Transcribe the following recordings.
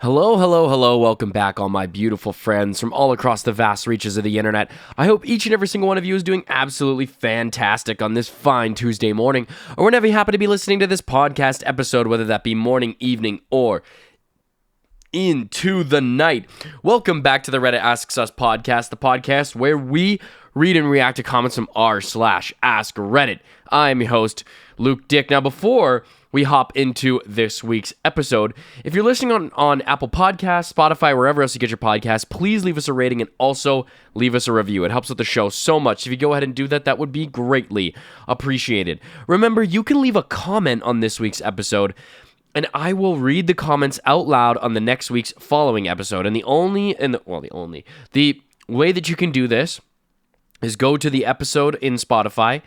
Hello, hello, hello. Welcome back, all my beautiful friends from all across the vast reaches of the internet. I hope each and every single one of you is doing absolutely fantastic on this fine Tuesday morning, or whenever you happen to be listening to this podcast episode, whether that be morning, evening, or into the night. Welcome back to the Reddit Asks Us podcast, the podcast where we read and react to comments from r/Ask Reddit. I am your host, Luke Dick. Now, before we hop into this week's episode, if you're listening on Apple Podcasts, Spotify, wherever else you get your podcasts, please leave us a rating and also leave us a review. It helps with the show so much. If you go ahead and do that, that would be greatly appreciated. Remember, you can leave a comment on this week's episode, and I will read the comments out loud on the next week's following episode. And the way that you can do this is go to the episode in Spotify,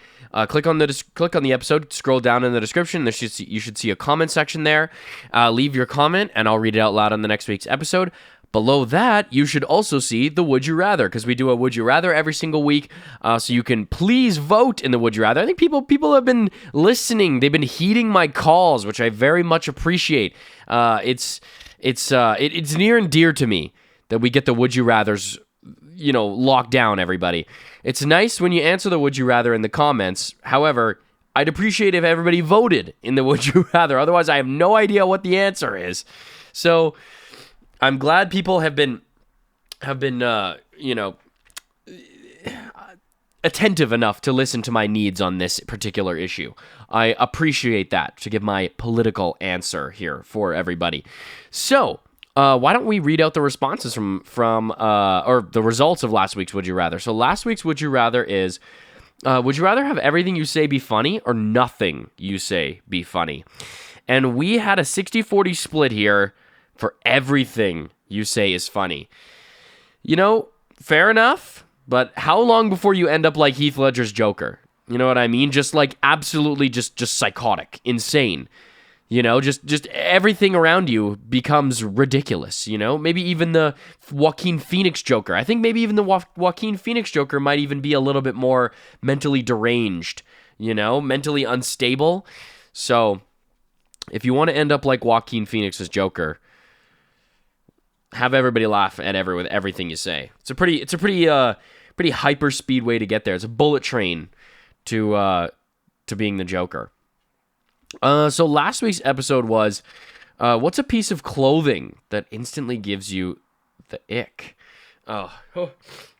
click on the episode, scroll down in the description. You should see a comment section there. Leave your comment, and I'll read it out loud on the next week's episode. Below that, you should also see the Would You Rather, because we do a Would You Rather every single week. So you can please vote in the Would You Rather. I think people have been listening. They've been heeding my calls, which I very much appreciate. It's near and dear to me that we get the Would You Rathers, locked down, everybody. It's nice when you answer the Would You Rather in the comments. However, I'd appreciate if everybody voted in the Would You Rather. Otherwise, I have no idea what the answer is. So I'm glad people have been attentive enough to listen to my needs on this particular issue. I appreciate that, to give my political answer here for everybody. So why don't we read out the responses from or the results of last week's Would You Rather? So last week's Would You Rather is, would you rather have everything you say be funny or nothing you say be funny? And we had a 60-40 split here for everything you say is funny. Fair enough, but how long before you end up like Heath Ledger's Joker? You know what I mean? Just like absolutely just psychotic, insane. Just everything around you becomes ridiculous, Maybe even the Joaquin Phoenix Joker. I think maybe even the Joaquin Phoenix Joker might even be a little bit more mentally deranged, mentally unstable. So if you want to end up like Joaquin Phoenix's Joker, have everybody laugh at with everything you say. It's a pretty hyper speed way to get there. It's a bullet train to being the Joker. So last week's episode was, what's a piece of clothing that instantly gives you the ick? Oh,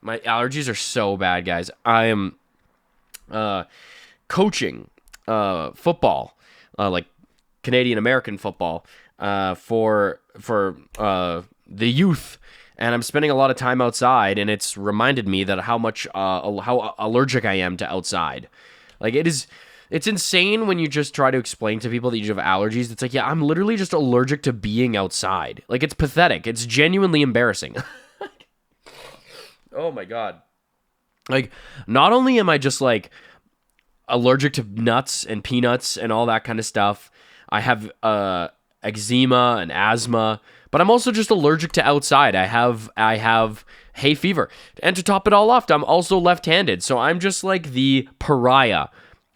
my allergies are so bad, guys. I am coaching football, like Canadian American football, for the youth, and I'm spending a lot of time outside, and it's reminded me that how allergic I am to outside. Like It's insane when you just try to explain to people that you have allergies. It's like, yeah, I'm literally just allergic to being outside. Like, it's pathetic. It's genuinely embarrassing. Oh my God. Like, not only am I just like allergic to nuts and peanuts and all that kind of stuff, I have eczema and asthma, but I'm also just allergic to outside. I have hay fever. And to top it all off, I'm also left-handed. So I'm just like the pariah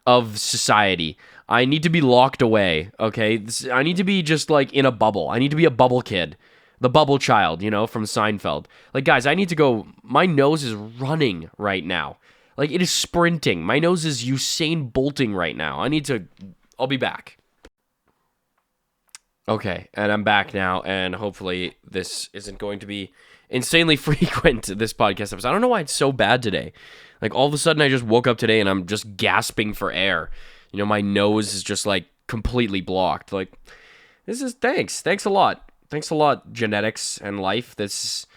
of society. I need to be locked away, okay? I need to be just like in a bubble. I need to be a bubble kid. The bubble child, from Seinfeld. Like, guys, I need to go. My nose is running right now. Like, it is sprinting. My nose is Usain Bolting right now. I'll be back. Okay, and I'm back now, and hopefully this isn't going to be insanely frequent, this podcast episode. I don't know why it's so bad today. Like, all of a sudden, I just woke up today, and I'm just gasping for air. My nose is just, like, completely blocked. Like, thanks. Thanks a lot. Thanks a lot, genetics and life. It's,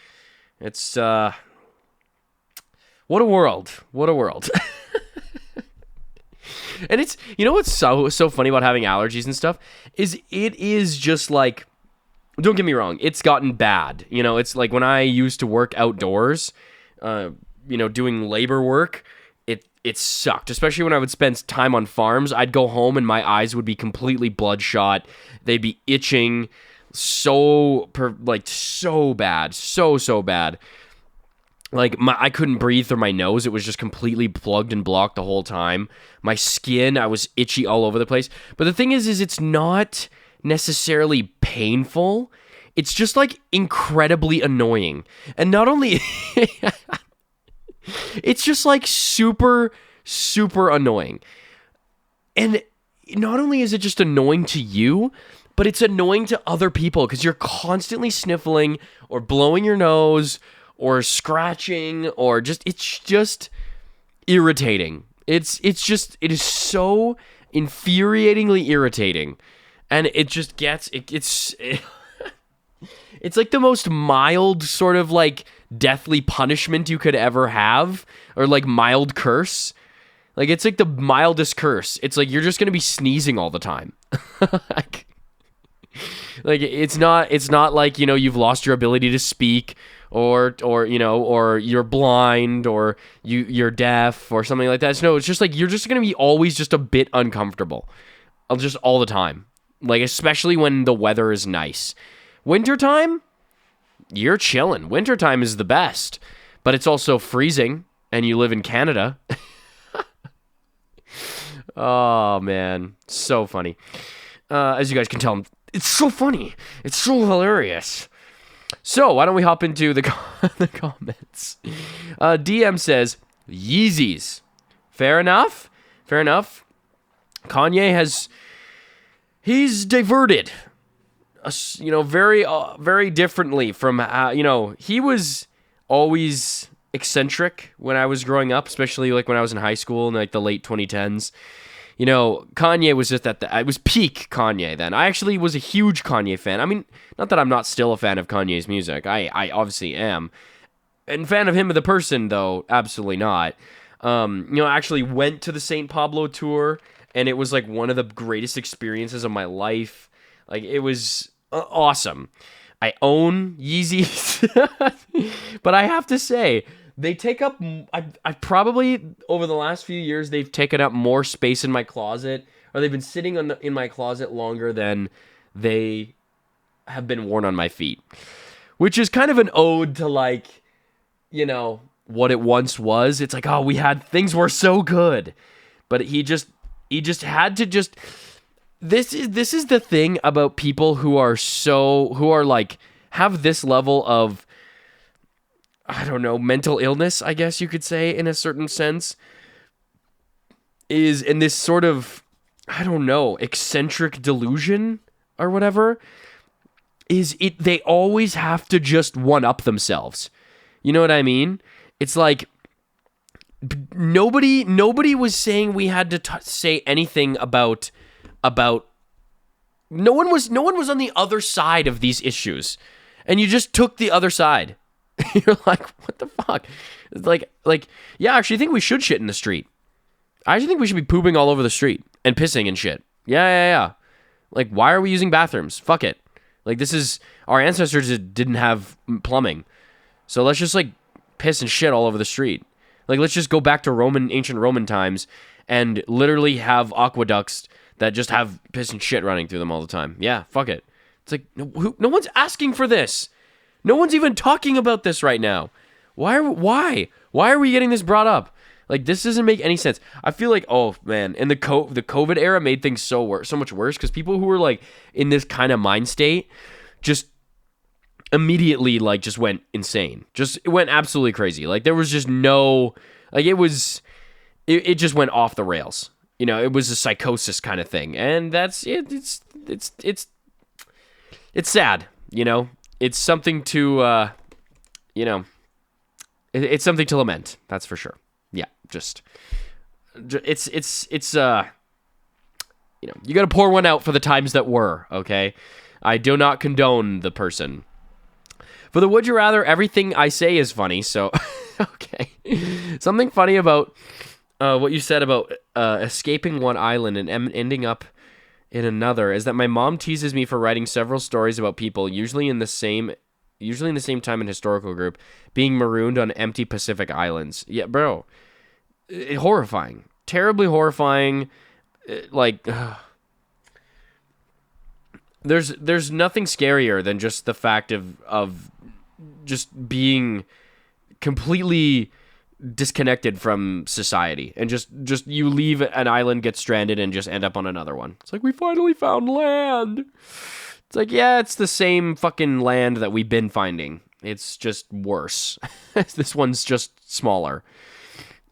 what a world. What a world. And it's, what's so funny about having allergies and stuff is it is just like, don't get me wrong, it's gotten bad. It's like when I used to work outdoors, doing labor work, it sucked, especially when I would spend time on farms. I'd go home and my eyes would be completely bloodshot. They'd be itching so bad, so bad. Like, I couldn't breathe through my nose. It was just completely plugged and blocked the whole time. My skin, I was itchy all over the place. But the thing is it's not necessarily painful. it's just like incredibly annoying. And not only it's just like super, super annoying. And not only is it just annoying to you, but it's annoying to other people because you're constantly sniffling or blowing your nose or scratching or it's just irritating. It is so infuriatingly irritating. And it just it's like the most mild sort of like deathly punishment you could ever have, or like mild curse. Like it's like the mildest curse. It's like you're just going to be sneezing all the time. Like it's not like, you know, you've lost your ability to speak or you know, or you're blind or you're deaf or something like that. So no, it's just like you're just going to be always just a bit uncomfortable. Just all the time. Like especially when the weather is nice. Wintertime, you're chilling. Wintertime is the best. But it's also freezing and you live in Canada. Oh man, so funny. As you guys can tell, it's so funny. It's so hilarious. So why don't we hop into the comments? DM says Yeezys. Fair enough. Kanye he's diverted. You know, very differently from you know, he was always eccentric when I was growing up, especially like when I was in high school in like the late 2010s. You know, Kanye was just I was peak Kanye then. I actually was a huge Kanye fan. I mean, not that I'm not still a fan of Kanye's music. I obviously am. And fan of him as a person, though, absolutely not. You know, I actually went to the St. Pablo tour, and it was like one of the greatest experiences of my life. Like, it was awesome. I own Yeezys, but I have to say, they take up, I've probably, over the last few years, they've taken up more space in my closet, or they've been sitting in my closet longer than they have been worn on my feet. Which is kind of an ode to, like, you know, what it once was. It's like, oh, things were so good. But he just had to just, this is the thing about people who are like, have this level of, I don't know, mental illness, I guess you could say, in a certain sense, is in this sort of, I don't know, eccentric delusion or whatever, they always have to just one-up themselves. You know what I mean? It's like, nobody was saying we had to say anything about no one was on the other side of these issues, and you just took the other side. You're like, what the fuck? It's like, yeah, I actually think we should shit in the street. I actually think we should be pooping all over the street and pissing and shit. Yeah. Like, why are we using bathrooms? Fuck it. Like, our ancestors didn't have plumbing. So let's just, like, piss and shit all over the street. Like, let's just go back to ancient Roman times and literally have aqueducts that just have piss and shit running through them all the time. Yeah, fuck it. It's like, no one's asking for this. No one's even talking about this right now. Why are we getting this brought up? Like, this doesn't make any sense. I feel like, oh man, and the COVID era made things so much worse because people who were like in this kind of mind state just immediately like just went insane. It went absolutely crazy. Like, there was just no, like, it just went off the rails. You know, it was a psychosis kind of thing, and that's it. It's sad. You know. It's something to, you know, it's something to lament. That's for sure. Yeah, it's you know, you got to pour one out for the times that were, okay? I do not condone the person. For the would you rather, everything I say is funny, so, okay. Something funny about what you said about escaping one island and ending up in another is that my mom teases me for writing several stories about people, usually in the same time in historical group, being marooned on empty Pacific islands. Yeah, bro. Horrifying. Terribly horrifying. Like, there's nothing scarier than just the fact of just being completely disconnected from society and just you leave an island, get stranded, and just end up on another one. It's like, we finally found land. It's like, yeah, it's the same fucking land that we've been finding. It's just worse. This one's just smaller.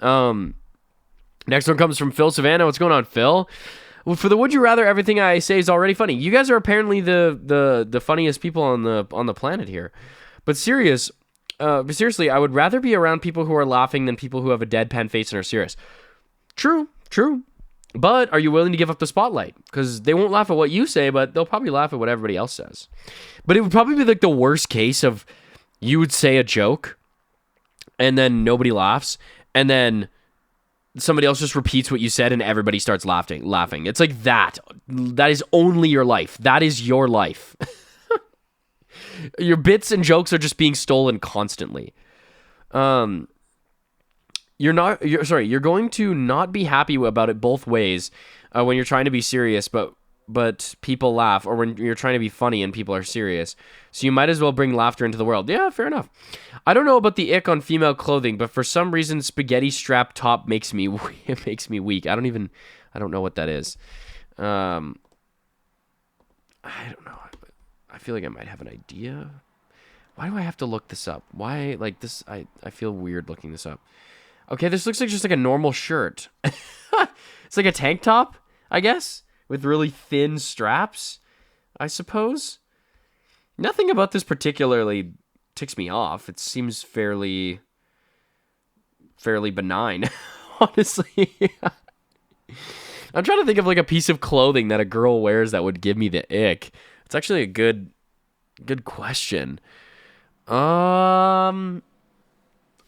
Next one comes from Phil Savannah. What's going on, Phil? Well, for the would you rather, everything I say is already funny. You guys are apparently the funniest people on the planet here. But seriously, I would rather be around people who are laughing than people who have a deadpan face and are serious. True. But are you willing to give up the spotlight? Because they won't laugh at what you say, but they'll probably laugh at what everybody else says. But it would probably be like the worst case of you would say a joke and then nobody laughs, and then somebody else just repeats what you said and everybody starts laughing. It's like that. That is only your life. That is your life. Your bits and jokes are just being stolen constantly. You're going to not be happy about it both ways when you're trying to be serious, but people laugh, or when you're trying to be funny and people are serious. So you might as well bring laughter into the world. Yeah, fair enough. I don't know about the ick on female clothing, but for some reason, spaghetti strap top makes me weak. I don't know what that is. I don't know. I feel like I might have an idea. Why do I have to look this up? Why, like this? I feel weird looking this up. Okay, this looks like just like a normal shirt. It's like a tank top, I guess, with really thin straps, I suppose. Nothing about this particularly ticks me off. It seems fairly benign, honestly. I'm trying to think of like a piece of clothing that a girl wears that would give me the ick. It's actually a good question. I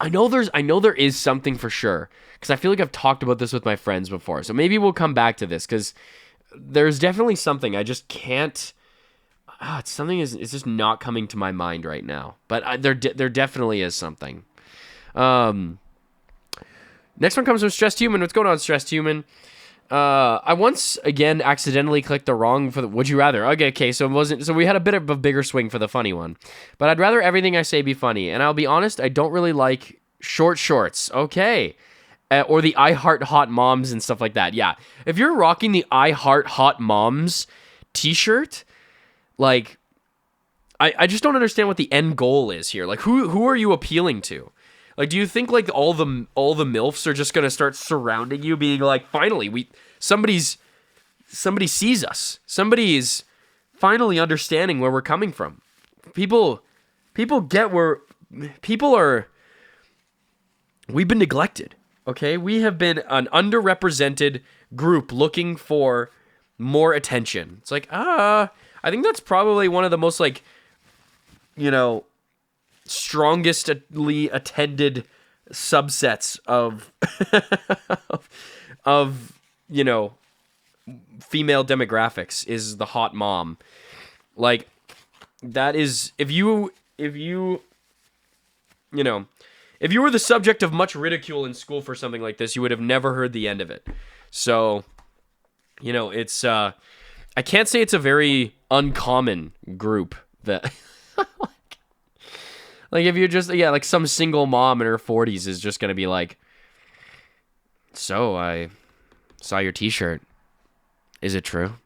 know there is something for sure, because I feel like I've talked about this with my friends before. So maybe we'll come back to this, because there's definitely something. I just can't. It's just not coming to my mind right now. But there definitely is something. Next one comes from Stressed Human. What's going on, Stressed Human? I once again accidentally clicked the wrong for the would you rather. Okay, so we had a bit of a bigger swing for the funny one. But I'd rather everything I say be funny, and I'll be honest, I don't really like short shorts. Okay. Or the I Heart Hot Moms and stuff like that. Yeah. If you're rocking the I Heart Hot Moms t-shirt, like I just don't understand what the end goal is here. Like who are you appealing to? Like, do you think like all the MILFs are just gonna start surrounding you, being like, finally, somebody sees us. Somebody is finally understanding where we're coming from. People get where people are. We've been neglected. Okay, we have been an underrepresented group looking for more attention. It's like, I think that's probably one of the most like, strongestly attended subsets of female demographics is the hot mom. Like, that is, if you were the subject of much ridicule in school for something like this, you would have never heard the end of it. So, it's I can't say it's a very uncommon group that like if you're just like some single mom in her 40s is just gonna be like, so I saw your t-shirt. Is it true?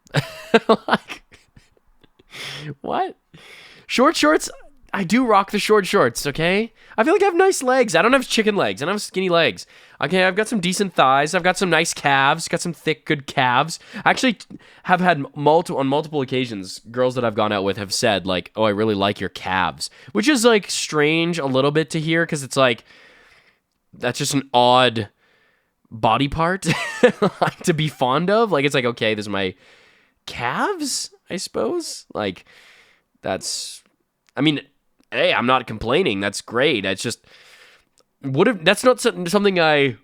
Like, what? Short shorts? I do rock the short shorts, okay? I feel like I have nice legs. I don't have chicken legs. I don't have skinny legs. Okay, I've got some decent thighs. I've got some nice calves. Got some thick, good calves. I actually have had on multiple occasions, girls that I've gone out with have said, like, oh, I really like your calves. Which is, like, strange a little bit to hear, because it's like, that's just an odd body part like, to be fond of. Like, it's like, okay, this is my calves, I suppose. Like, that's... I mean... Hey, I'm not complaining. That's great. It's just that's not something I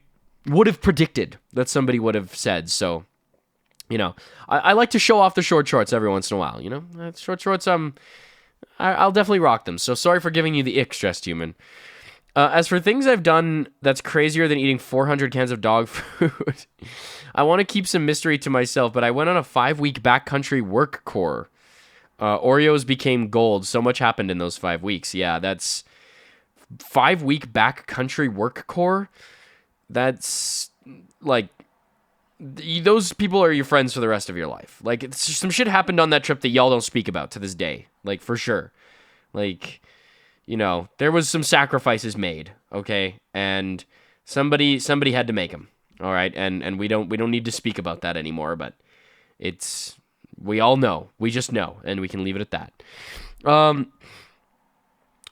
would have predicted that somebody would have said. So, I like to show off the short shorts every once in a while. Short shorts. I'll definitely rock them. So sorry for giving you the ick, Stressed Human. As for things I've done that's crazier than eating 400 cans of dog food, I want to keep some mystery to myself. But I went on a 5-week backcountry work core. Oreos became gold. So much happened in those 5 weeks. Yeah, that's 5-week backcountry work core. That's like those people are your friends for the rest of your life. Like, some shit happened on that trip that y'all don't speak about to this day. Like, for sure. Like, you know, there was some sacrifices made, okay? And somebody had to make them, all right? And we don't need to speak about that anymore, but we all know. We just know, and we can leave it at that.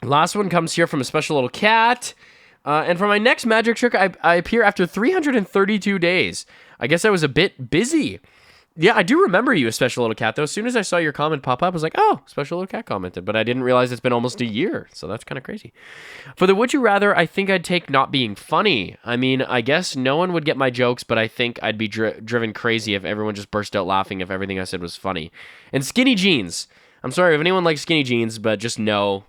Last one comes here from a special little cat. And for my next magic trick, I appear after 332 days. I guess I was a bit busy. Yeah, I do remember you, a special little cat, though. As soon as I saw your comment pop up, I was like, oh, special little cat commented. But I didn't realize it's been almost a year, so that's kind of crazy. For the would you rather, I think I'd take not being funny. I mean, I guess no one would get my jokes, but I think I'd be driven crazy if everyone just burst out laughing if everything I said was funny. And skinny jeans. I'm sorry if anyone likes skinny jeans, but just no.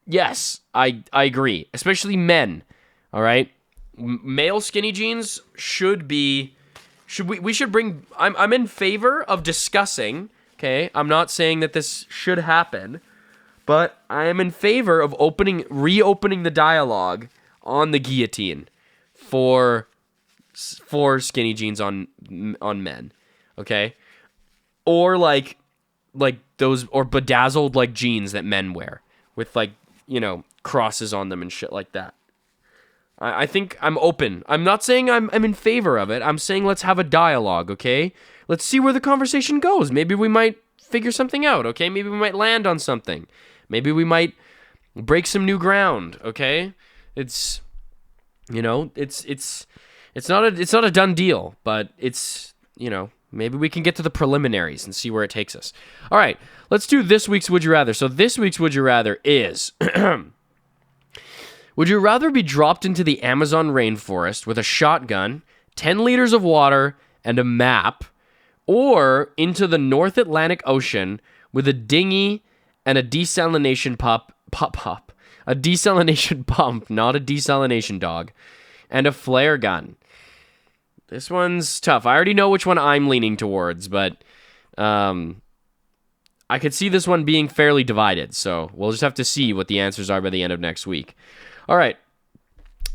Yes, I agree. Especially men, all right? Male skinny jeans should be... We should bring... I'm in favor of discussing, okay? I'm not saying that this should happen, but I am in favor of reopening the dialogue on the guillotine for skinny jeans on men, okay? Or like those, or bedazzled like jeans that men wear with like, you know, crosses on them and shit like that. I think I'm open. I'm not saying I'm in favor of it. I'm saying let's have a dialogue, okay? Let's see where the conversation goes. Maybe we might figure something out, okay? Maybe we might land on something. Maybe we might break some new ground, okay? It's, you know, it's not a done deal, but it's, you know, maybe we can get to the preliminaries and see where it takes us. All right, let's do this week's Would You Rather. So this week's Would You Rather is... Would you rather be dropped into the Amazon rainforest with a shotgun, 10 liters of water, and a map, or into the North Atlantic Ocean with a dinghy and a desalination a desalination pump, not a desalination dog, and a flare gun? This one's tough. I already know which one I'm leaning towards, but I could see this one being fairly divided, so we'll just have to see what the answers are by the end of next week. All right,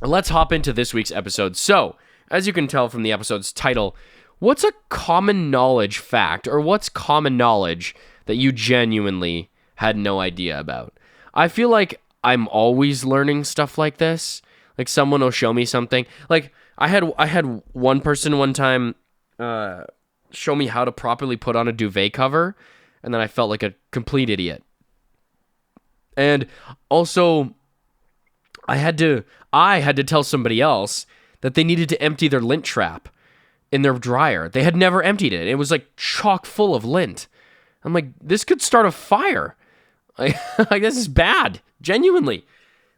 let's hop into this week's episode. So, as you can tell from the episode's title, what's a common knowledge fact, or what's common knowledge that you genuinely had no idea about? I feel like I'm always learning stuff like this. Like, someone will show me something. Like, I had one person one time show me how to properly put on a duvet cover, and then I felt like a complete idiot. And also... I had to tell somebody else that they needed to empty their lint trap in their dryer. They had never emptied it. It was like chock full of lint. I'm like, this could start a fire. Like this is bad. Genuinely.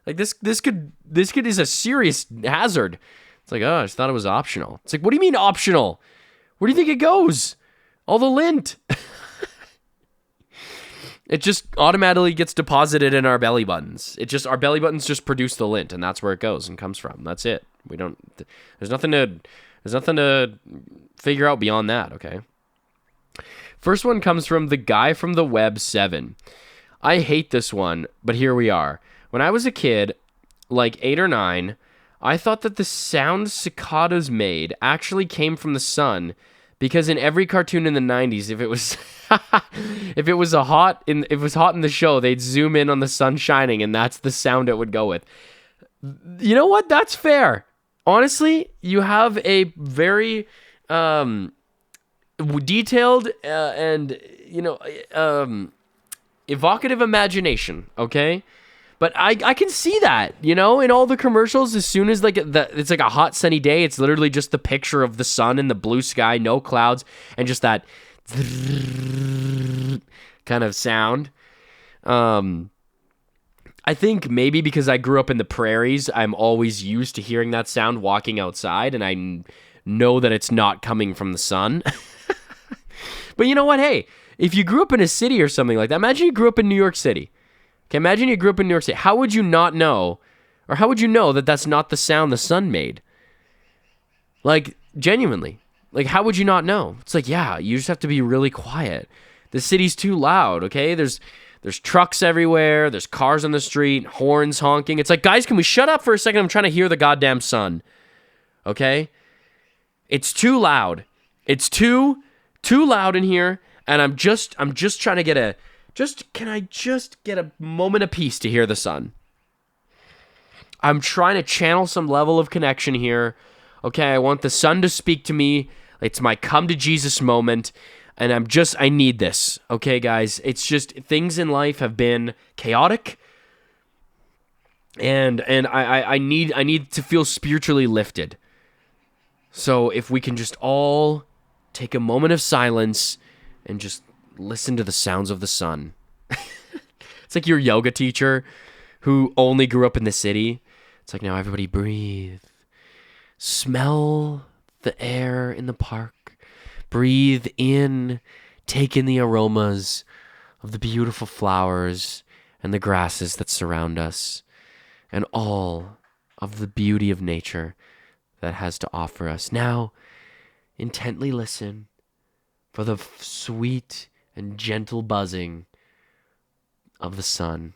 Like this could is a serious hazard. It's like, oh, I just thought it was optional. It's like, what do you mean optional? Where do you think it goes? All the lint. It just automatically gets deposited in our belly buttons. Our belly buttons just produce the lint, and that's where it goes and comes from. That's it. There's nothing to figure out beyond that, okay? First one comes from the guy from the Web 7. I hate this one, but here we are. When I was a kid, like 8 or 9, I thought that the sound cicadas made actually came from the sun, because in every cartoon in the 90s, if it was hot in the show, they'd zoom in on the sun shining, and that's the sound it would go with. You know what? That's fair. Honestly, you have a very detailed and evocative imagination. Okay. But I can see that, you know, in all the commercials, as soon as it's like a hot sunny day, it's literally just the picture of the sun and the blue sky, no clouds, and just that kind of sound. I think maybe because I grew up in the prairies, I'm always used to hearing that sound walking outside, and I know that it's not coming from the sun. But you know what? Hey, if you grew up in a city or something like that, imagine you grew up in New York City. Okay, imagine you grew up in New York City. How would you not know, or how would you know that that's not the sound the sun made? Like, genuinely. Like, how would you not know? It's like, yeah, you just have to be really quiet. The city's too loud, okay? There's trucks everywhere. There's cars on the street, horns honking. It's like, guys, can we shut up for a second? I'm trying to hear the goddamn sun, okay? It's too loud. It's too loud in here, and I'm just trying to get a can I just get a moment of peace to hear the sun? I'm trying to channel some level of connection here. Okay, I want the sun to speak to me. It's my come to Jesus moment, and I need this. Okay, guys, it's just things in life have been chaotic, and I need to feel spiritually lifted. So if we can just all take a moment of silence and just listen to the sounds of the sun. It's like your yoga teacher who only grew up in the city. It's like, now everybody breathe. Smell the air in the park. Breathe in. Take in the aromas of the beautiful flowers and the grasses that surround us, and all of the beauty of nature that has to offer us. Now, intently listen for the sweet and gentle buzzing of the sun,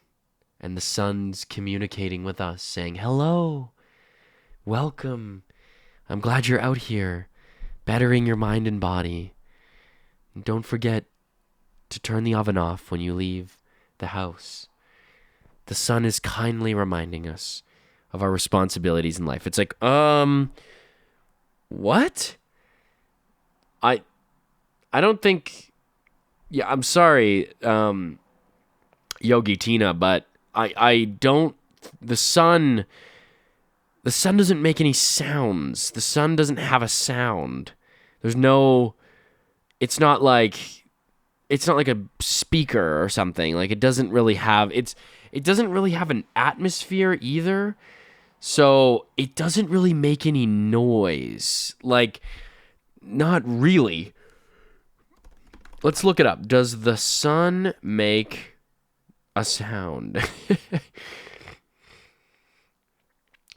and the sun's communicating with us, saying, hello, welcome, I'm glad you're out here, bettering your mind and body. And don't forget to turn the oven off when you leave the house. The sun is kindly reminding us of our responsibilities in life. It's like, what? I don't think, yeah, I'm sorry, Yogi Tina, but I don't, the sun doesn't make any sounds. The sun doesn't have a sound. There's no, it's not like a speaker or something. Like, it doesn't really have an atmosphere either. So it doesn't really make any noise. Like, not really. Let's look it up. Does the sun make a sound?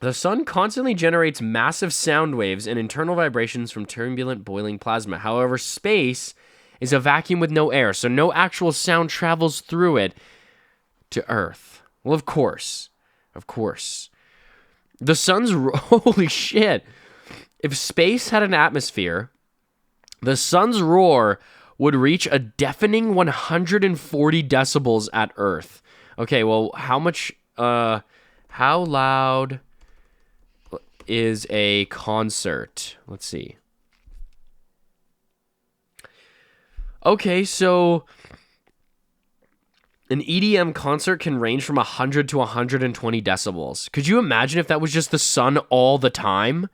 The sun constantly generates massive sound waves and internal vibrations from turbulent boiling plasma. However, space is a vacuum with no air, so no actual sound travels through it to Earth. Well, of course. The sun's... Holy shit. If space had an atmosphere, the sun's roar would reach a deafening 140 decibels at Earth. Okay, well, how loud is a concert? Let's see. Okay, so an EDM concert can range from 100 to 120 decibels. Could you imagine if that was just the sun all the time?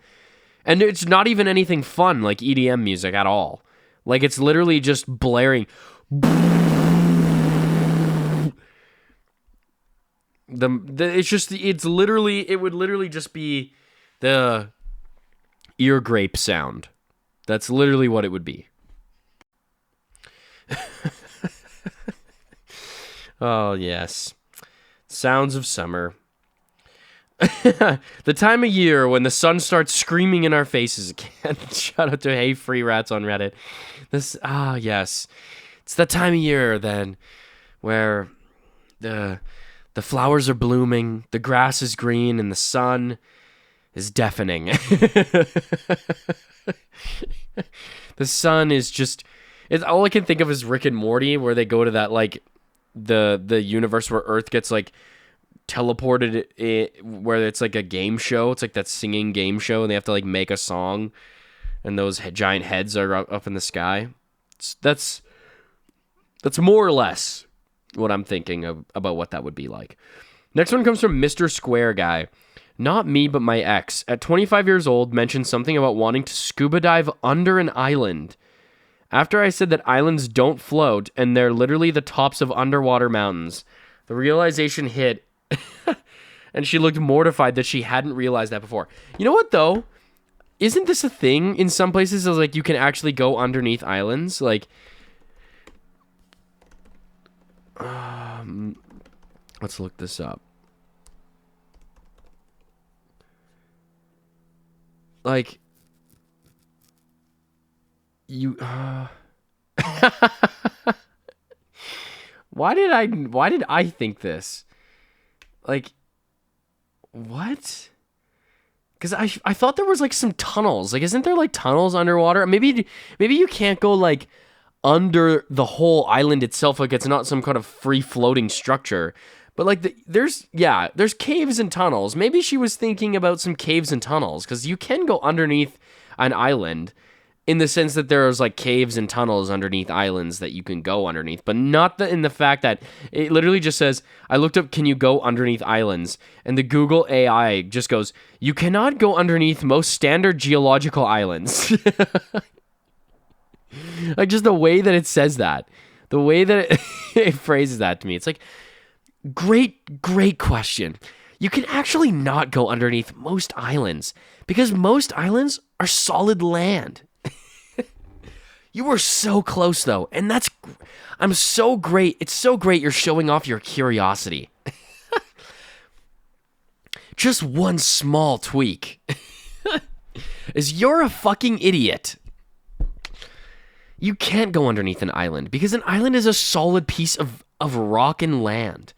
And it's not even anything fun like EDM music at all. Like, it's literally just blaring. It would literally just be the ear grape sound. That's literally what it would be. Oh, yes. Sounds of summer. The time of year when the sun starts screaming in our faces again. Shout out to Hey Free Rats on Reddit. Yes. It's that time of year then where the flowers are blooming, the grass is green, and the sun is deafening. The sun is just... all I can think of is Rick and Morty, where they go to that, like, the universe where Earth gets, like, teleported, where it's like a game show. It's like that singing game show, and they have to, like, make a song, and those giant heads are up in the sky. That's more or less what I'm thinking about what that would be like. Next one comes from Mr. Square Guy. Not me, but my ex, at 25 years old, mentioned something about wanting to scuba dive under an island. After I said that islands don't float, and they're literally the tops of underwater mountains, the realization hit, and she looked mortified that she hadn't realized that before. You know what, though? Isn't this a thing in some places? Like, you can actually go underneath islands? Like, let's look this up. Like, you... Why did I think this? Like, what? Because I thought there was like some tunnels. Like, isn't there like tunnels underwater? Maybe you can't go like under the whole island itself. Like, it's not some kind of free floating structure. But like, there's caves and tunnels. Maybe she was thinking about some caves and tunnels, because you can go underneath an island, in the sense that there's like caves and tunnels underneath islands that you can go underneath, but not in the fact that it literally just says, I looked up, can you go underneath islands? And the Google AI just goes, you cannot go underneath most standard geological islands. Like, just the way that it says that, the way that it phrases that to me, it's like, great question. You can actually not go underneath most islands, because most islands are solid land. You were so close, though, and I'm so great. It's so great you're showing off your curiosity. Just one small tweak is you're a fucking idiot. You can't go underneath an island, because an island is a solid piece of rock and land.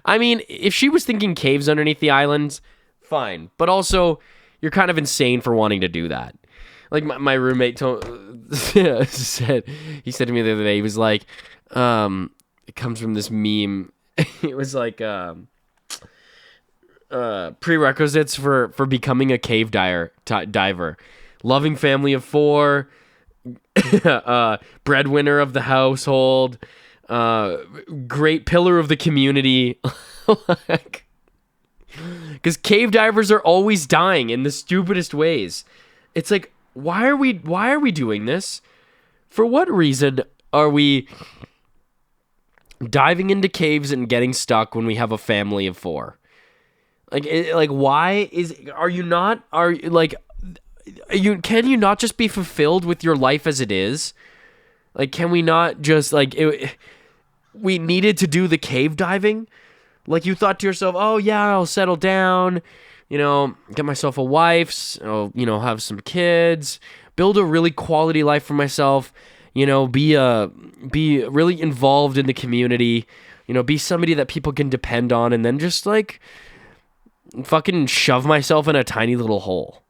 I mean, if she was thinking caves underneath the islands, fine. But also, you're kind of insane for wanting to do that. Like, my roommate said to me the other day, he was like, it comes from this meme. It was like, prerequisites for becoming a cave diver. Loving family of 4, breadwinner of the household, great pillar of the community. Because cave divers are always dying in the stupidest ways. It's like, why are we doing this? For what reason are we diving into caves and getting stuck when we have a family of 4? Why can you not just be fulfilled with your life as it is? Like, can we not just, we needed to do the cave diving? Like, you thought to yourself, oh yeah, I'll settle down, get myself a wife, I'll, have some kids, build a really quality life for myself, be really involved in the community, be somebody that people can depend on, and then just, fucking shove myself in a tiny little hole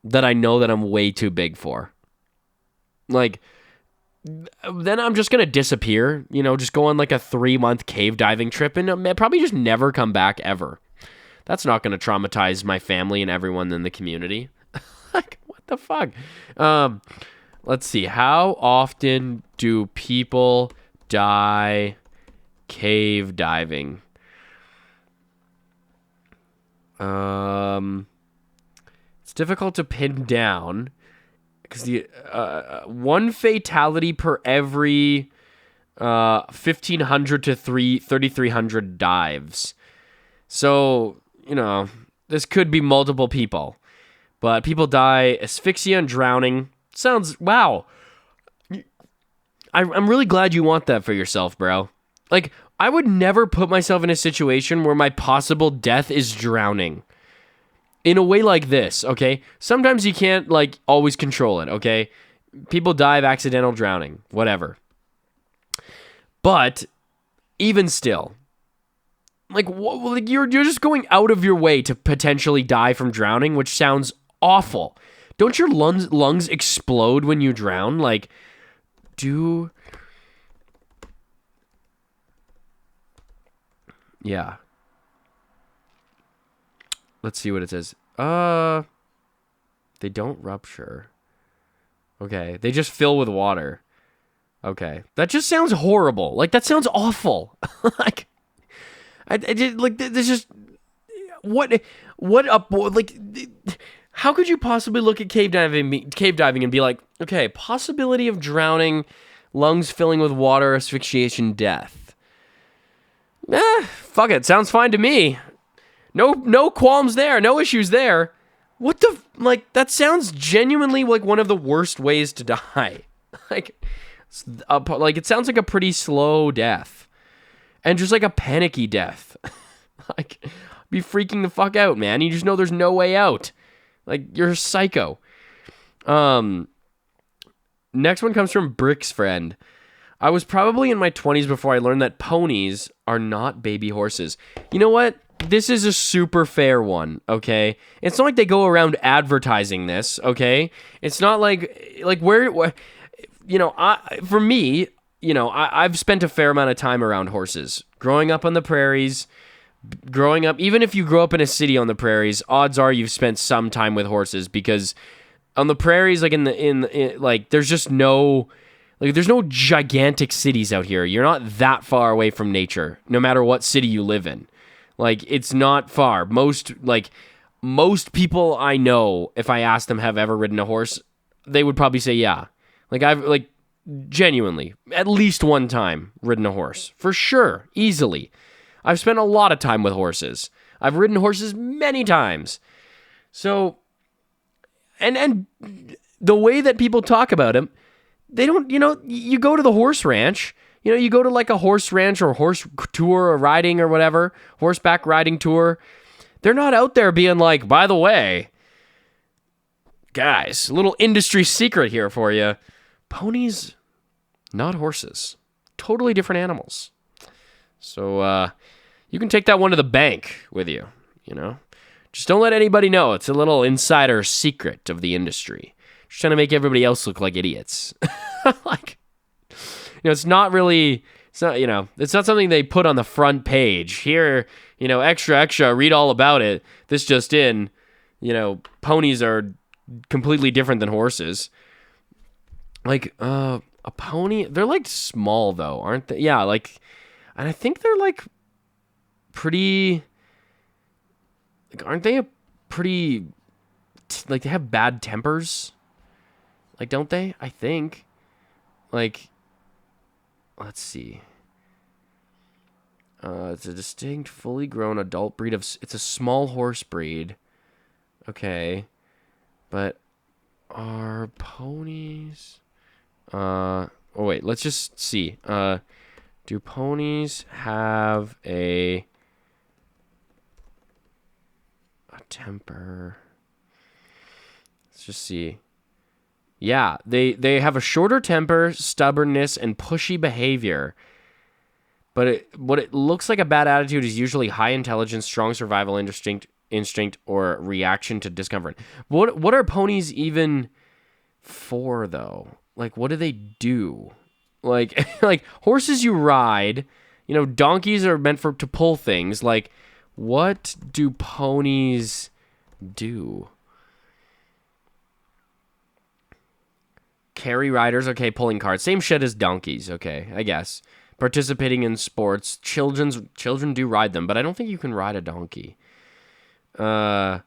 that I know that I'm way too big for. Like, then I'm just gonna disappear, just go on a 3-month cave diving trip and probably just never come back ever. That's not gonna traumatize my family and everyone in the community. What the fuck? Let's see. How often do people die cave diving? It's difficult to pin down, because the one fatality per every 1,500 to 3,300 dives. So, this could be multiple people. But people die asphyxia and drowning. Sounds, wow. I'm really glad you want that for yourself, bro. Like, I would never put myself in a situation where my possible death is drowning. In a way like this, okay? Sometimes you can't, always control it, okay? People die of accidental drowning, whatever. But, even still, you're just going out of your way to potentially die from drowning, which sounds awful. Don't your lungs explode when you drown? Yeah. Let's see what it says. They don't rupture. Okay. They just fill with water. Okay. That just sounds horrible. That sounds awful. There's just, how could you possibly look at cave diving and be like, okay, possibility of drowning, lungs filling with water, asphyxiation, death. Fuck it. Sounds fine to me. No qualms there. No issues there. What the... that sounds genuinely like one of the worst ways to die. It sounds like a pretty slow death. And just a panicky death. Be freaking the fuck out, man. You just know there's no way out. You're a psycho. Next one comes from Brick's friend. I was probably in my 20s before I learned that ponies are not baby horses. You know what? This is a super fair one, okay? It's not like they go around advertising this, okay? It's not like where you know, for me, you know, I've spent a fair amount of time around horses. Growing up on the prairies, even if you grow up in a city on the prairies, odds are you've spent some time with horses, because on the prairies, like like there's just no, like there's no gigantic cities out here. You're not that far away from nature, no matter what city you live in. Like, it's not far. Most people I know, if I asked them have ever ridden a horse, they would probably say yeah. Like, I've genuinely at least one time ridden a horse, for sure, easily. I've spent a lot of time with horses. I've ridden horses many times. So, and the way that people talk about them, they don't, you know, you go to the horse ranch, you know, you go to like a horse ranch or horse tour or riding or whatever, horseback riding tour. They're not out there being like, by the way, guys, a little industry secret here for you. Ponies, not horses. Totally different animals. So you can take that one to the bank with you, you know. Just don't let anybody know. It's a little insider secret of the industry. Just trying to make everybody else look like idiots. Like, you know, it's not something they put on the front page. Here, you know, extra, read all about it. This just in, you know, ponies are completely different than horses. Like, a pony, they're like small though, aren't they? Yeah, like, and I think they're like pretty, like, aren't they like they have bad tempers? Like, don't they? I think. Like, let's see. It's a distinct, fully grown adult breed it's a small horse breed. Okay. But are ponies... oh wait, let's just see. Do ponies have a temper? Let's just see. Yeah, they have a shorter temper, stubbornness, and pushy behavior. But what it looks like a bad attitude is usually high intelligence, strong survival instinct, or reaction to discomfort. What are ponies even for, though? Like, what do they do? Like, like horses you ride, you know, donkeys are meant to pull things. Like, what do ponies do? Carry riders, okay, pulling carts. Same shit as donkeys, okay, I guess. Participating in sports. Children do ride them, but I don't think you can ride a donkey. I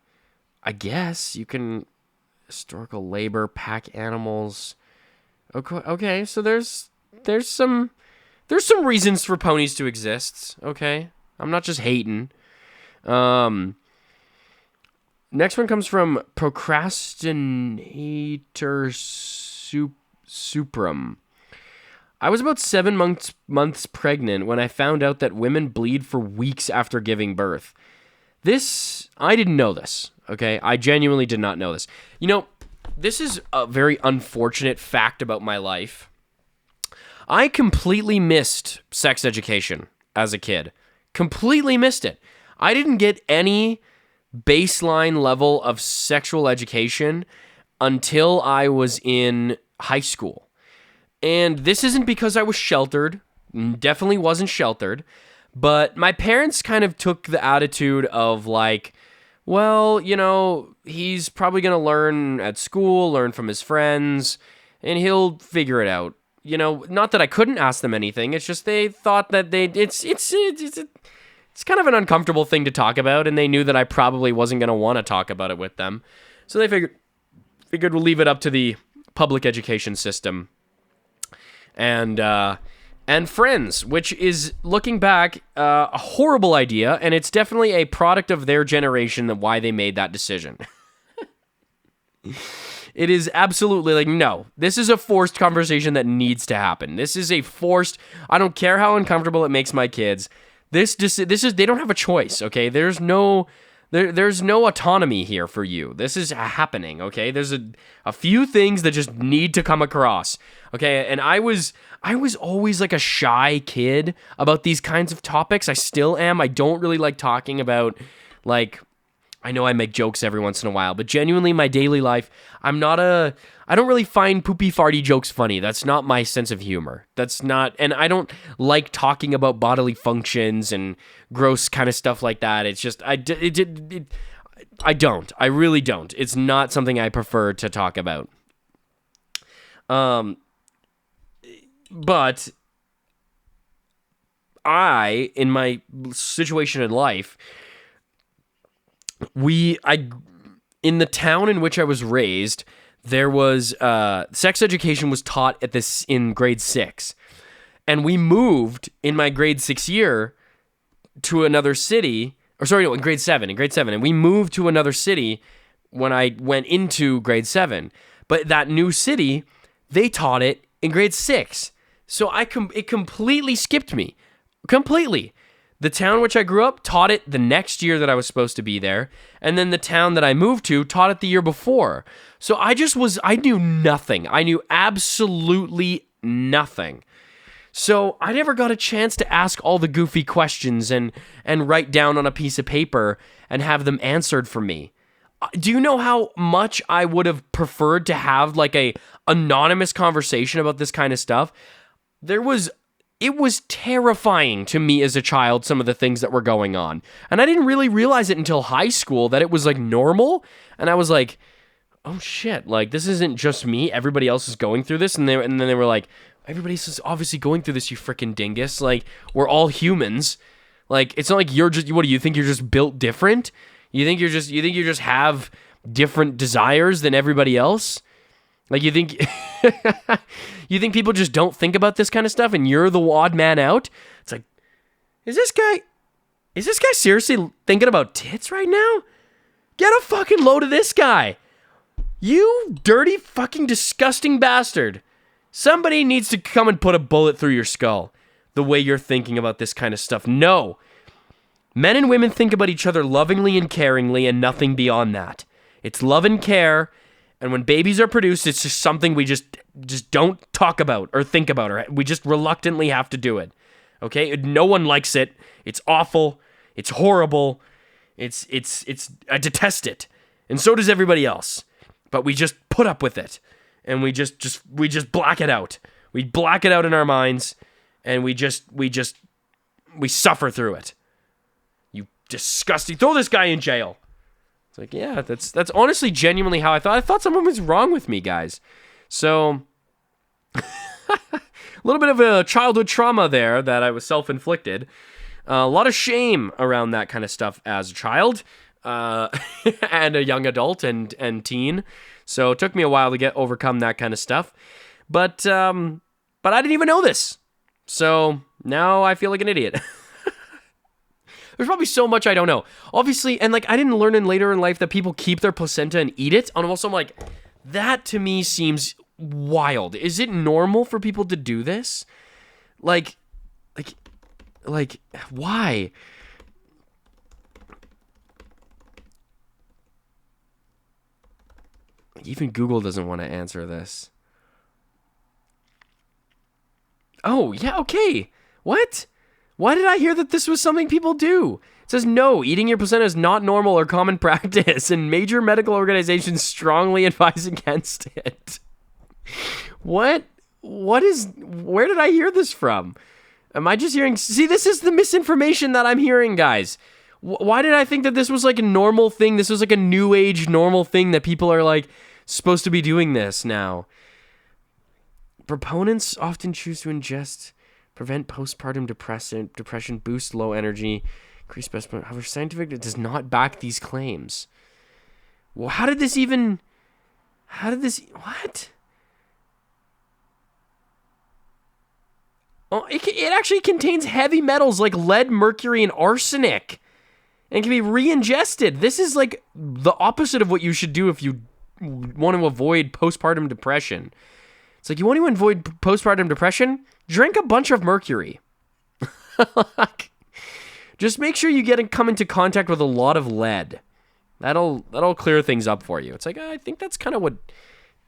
guess you can. Historical labor, pack animals. Okay, so there's some reasons for ponies to exist, okay? I'm not just hating. Next one comes from Procrastinator Suprum. I was about 7 months pregnant when I found out that women bleed for weeks after giving birth. I didn't know this, okay? I genuinely did not know this. You know, this is a very unfortunate fact about my life. I completely missed sex education as a kid. Completely missed it. I didn't get any baseline level of sexual education until I was in high school. And this isn't because I was sheltered. Definitely wasn't sheltered. But my parents kind of took the attitude of like, well, you know, he's probably going to learn at school, learn from his friends, and he'll figure it out. You know, not that I couldn't ask them anything. It's just they thought that it's kind of an uncomfortable thing to talk about, and they knew that I probably wasn't going to want to talk about it with them. So they figured we'll leave it up to the public education system and friends, which is, looking back, a horrible idea, and it's definitely a product of their generation and why they made that decision. It is absolutely like, no, this is a forced conversation that needs to happen. This is a forced, I don't care how uncomfortable it makes my kids. This is, they don't have a choice, okay? There's no There's no autonomy here for you. This is happening, okay? There's a few things that just need to come across, okay? And I was always like a shy kid about these kinds of topics. I still am. I don't really like talking about, like, I know I make jokes every once in a while, but genuinely my daily life, I don't really find poopy farty jokes funny. That's not my sense of humor. And I don't like talking about bodily functions and gross kind of stuff like that. It's just, I don't. I really don't. It's not something I prefer to talk about. But in my situation in life, in the town in which I was raised, there was sex education was taught in grade 6, and we moved in my grade 6 year to another city. In grade 7, and we moved to another city when I went into grade 7. But that new city, they taught it in grade 6, so it completely skipped me, completely. The town which I grew up taught it the next year that I was supposed to be there, and then the town that I moved to taught it the year before. So I knew nothing. I knew absolutely nothing. So I never got a chance to ask all the goofy questions and write down on a piece of paper and have them answered for me. Do you know how much I would have preferred to have like a anonymous conversation about this kind of stuff? It was terrifying to me as a child, some of the things that were going on. And I didn't really realize it until high school that it was like normal. And I was like, oh shit, like this isn't just me. Everybody else is going through this. And then they were like, everybody's obviously going through this, you freaking dingus. Like, we're all humans. Like, it's not like what do you think you're just built different? You think you just have different desires than everybody else? Like, you think you think people just don't think about this kind of stuff and you're the odd man out? It's like, is this guy seriously thinking about tits right now? Get a fucking load of this guy. You dirty fucking disgusting bastard. Somebody needs to come and put a bullet through your skull the way you're thinking about this kind of stuff. No. Men and women think about each other lovingly and caringly and nothing beyond that. It's love and care. And when babies are produced, it's just something we just don't talk about or think about, or we just reluctantly have to do it. Okay? No one likes it. It's awful. It's horrible. I detest it. And so does everybody else. But we just put up with it. And we just black it out. We black it out in our minds, and we suffer through it. You disgusting. Throw this guy in jail. Like, yeah, that's honestly genuinely how I thought. I thought something was wrong with me, guys. So, a little bit of a childhood trauma there that I was self-inflicted. A lot of shame around that kind of stuff as a child and a young adult and teen. So it took me a while to overcome that kind of stuff. But I didn't even know this. So now I feel like an idiot. There's probably so much I don't know. Obviously, and like I didn't learn later in life that people keep their placenta and eat it. And also I'm like, that to me seems wild. Is it normal for people to do this? Like why? Even Google doesn't want to answer this. Oh, yeah, okay. What? Why did I hear that this was something people do? It says, no, eating your placenta is not normal or common practice, and major medical organizations strongly advise against it. What? Where did I hear this from? Am I just hearing... See, this is the misinformation that I'm hearing, guys. Why did I think that this was like a normal thing? This was like a new age normal thing that people are like supposed to be doing this now. Proponents often choose to ingest... prevent postpartum depression, boost low energy, increase best. However, scientific it does not back these claims. Well, how did this? What? Oh, it actually contains heavy metals like lead, mercury, and arsenic, and can be re-ingested. This is like the opposite of what you should do if you want to avoid postpartum depression. It's like, you want to avoid postpartum depression? Drink a bunch of mercury. just make sure you come into contact with a lot of lead. That'll clear things up for you. It's like, I think that's kind of what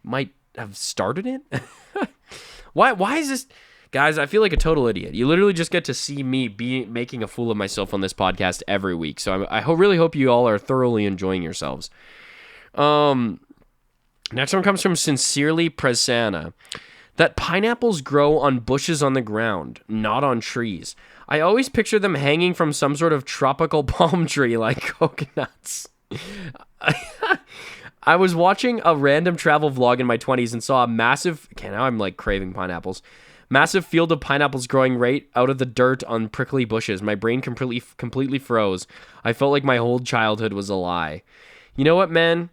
might have started it. Why is this... Guys, I feel like a total idiot. You literally just get to see me making a fool of myself on this podcast every week. So really hope you all are thoroughly enjoying yourselves. Next one comes from Sincerely Prasanna. That pineapples grow on bushes on the ground, not on trees. I always picture them hanging from some sort of tropical palm tree like coconuts. I was watching a random travel vlog in my 20s and saw a massive... Okay, now I'm like craving pineapples. Massive field of pineapples growing right out of the dirt on prickly bushes. My brain completely froze. I felt like my whole childhood was a lie. You know what, man?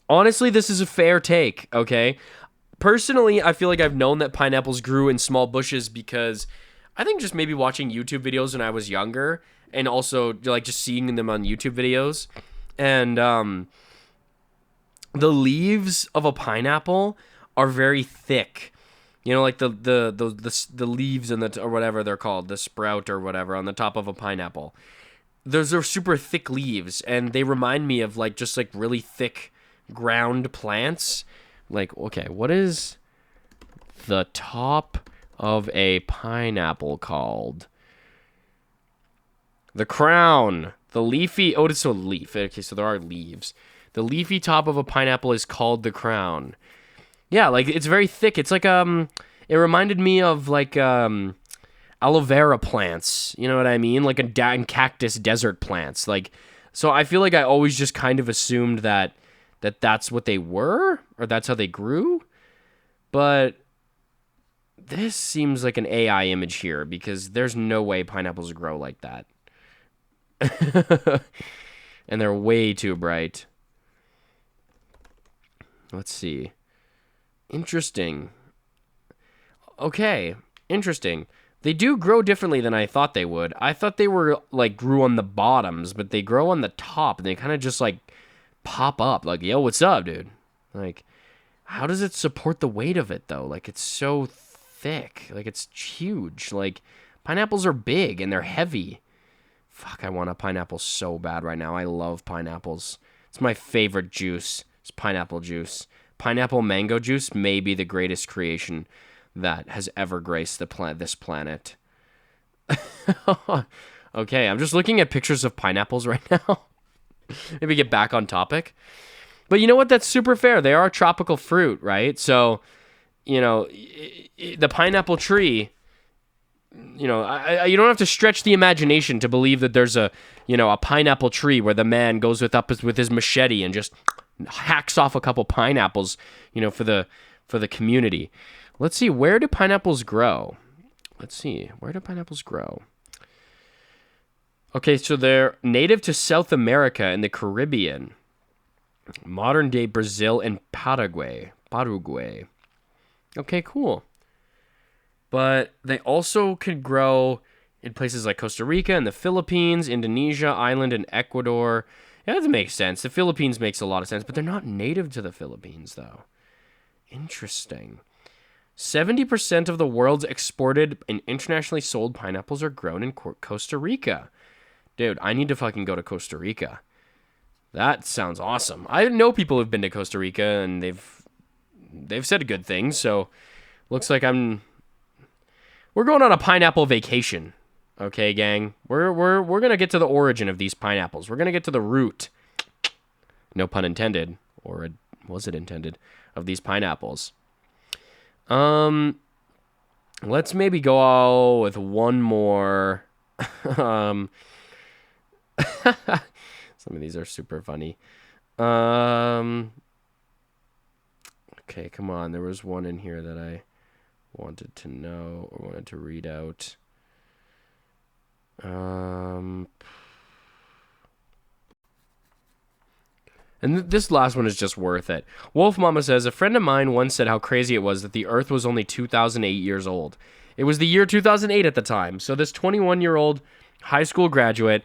Honestly, this is a fair take, okay? Personally, I feel like I've known that pineapples grew in small bushes because I think just maybe watching YouTube videos when I was younger and also like just seeing them on YouTube videos. And the leaves of a pineapple are very thick. You know, like the leaves and or whatever they're called, the sprout or whatever on the top of a pineapple. Those are super thick leaves, and they remind me of like just like really thick ground plants. Like, okay, what is the top of a pineapple called? The crown. The leafy... Oh, it's a leaf. Okay, so there are leaves. The leafy top of a pineapple is called the crown. Yeah, like, it's very thick. It's like, it reminded me of, like, aloe vera plants. You know what I mean? Like a cactus desert plants. Like, so I feel like I always just kind of assumed that that's what they were, or that's how they grew. But this seems like an AI image here, because there's no way pineapples grow like that. And they're way too bright. Let's see. Interesting. Okay, interesting. They do grow differently than I thought they would. I thought they were, like, grew on the bottoms, but they grow on the top, and they kind of just, like, pop up. Like, yo, what's up, dude? Like, how does it support the weight of it, though? Like, it's so thick. Like, it's huge. Like, pineapples are big, and they're heavy. Fuck, I want a pineapple so bad right now. I love pineapples. It's my favorite juice. It's pineapple juice. Pineapple mango juice may be the greatest creation that has ever graced this planet. Okay, I'm just looking at pictures of pineapples right now. Maybe get back on topic. But you know what? That's super fair. They are a tropical fruit, right? So, you know, the pineapple tree, you know, you don't have to stretch the imagination to believe that there's a pineapple tree where the man goes with his machete and just hacks off a couple pineapples, you know, for the community. Let's see, where do pineapples grow? Okay, so they're native to South America and the Caribbean, modern-day Brazil and Paraguay. Okay, cool. But they also could grow in places like Costa Rica and the Philippines, Indonesia, Ireland, and Ecuador. Yeah, that makes sense. The Philippines makes a lot of sense, but they're not native to the Philippines, though. Interesting. 70% of the world's exported and internationally sold pineapples are grown in Costa Rica. Dude, I need to fucking go to Costa Rica. That sounds awesome. I know people who've been to Costa Rica, and they've said good things, so looks like we're going on a pineapple vacation. Okay, gang? We're going to get to the origin of these pineapples. We're going to get to the root. No pun intended, or was it intended, of these pineapples. Let's maybe go with one more. Some of these are super funny. Okay, come on. There was one in here that I wanted to know or wanted to read out. And this last one is just worth it. Wolf Mama says, a friend of mine once said how crazy it was that the Earth was only 2008 years old. It was the year 2008 at the time. So this 21-year-old high school graduate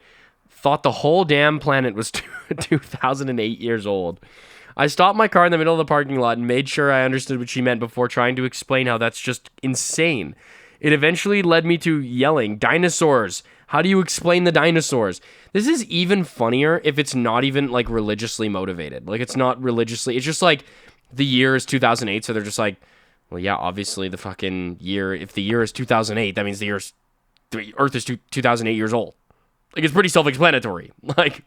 thought the whole damn planet was 2008 years old. I stopped my car in the middle of the parking lot and made sure I understood what she meant before trying to explain how that's just insane. It eventually led me to yelling, dinosaurs. How do you explain the dinosaurs? This is even funnier if it's not even like religiously motivated. Like it's not religiously, it's just like the year is 2008. So they're just like, well, yeah, obviously the fucking year, if the year is 2008, that means the Earth is 2008 years old. Like it's pretty self-explanatory. Like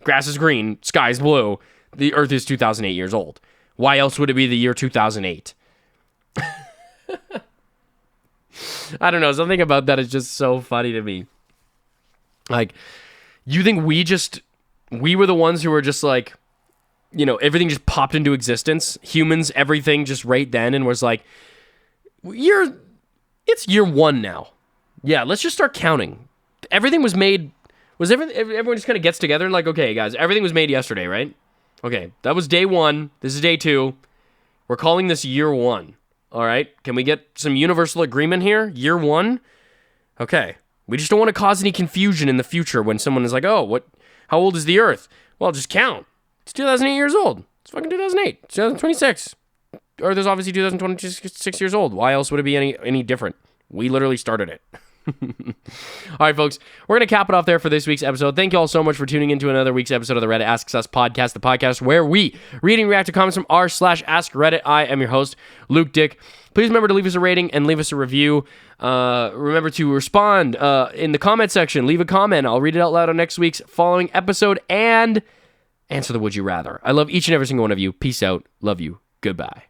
grass is green, sky is blue. The Earth is 2008 years old. Why else would it be the year 2008? I don't know. Something about that is just so funny to me. Like, you think we were the ones who were just like, you know, everything just popped into existence. Humans, everything just right then and was like, it's year one now. Yeah, let's just start counting. Everything was made, everyone just kind of gets together and like, okay, guys, everything was made yesterday, right? Okay, that was day one. This is day two. We're calling this year one. All right, can we get some universal agreement here? Year one? Okay. We just don't want to cause any confusion in the future when someone is like, oh, how old is the Earth? Well, just count. It's 2008 years old. It's fucking 2008. It's 2026. Earth is obviously 2026 years old. Why else would it be any different? We literally started it. All right, folks, we're going to cap it off there for this week's episode. Thank you all so much for tuning into another week's episode of the Reddit Asks Us podcast, the podcast where we read and react to comments from r/AskReddit. I am your host, Luke Dick. Please remember to leave us a rating and leave us a review. Remember to respond in the comment section. Leave a comment. I'll read it out loud on next week's following episode and answer the Would You Rather. I love each and every single one of you. Peace out. Love you. Goodbye.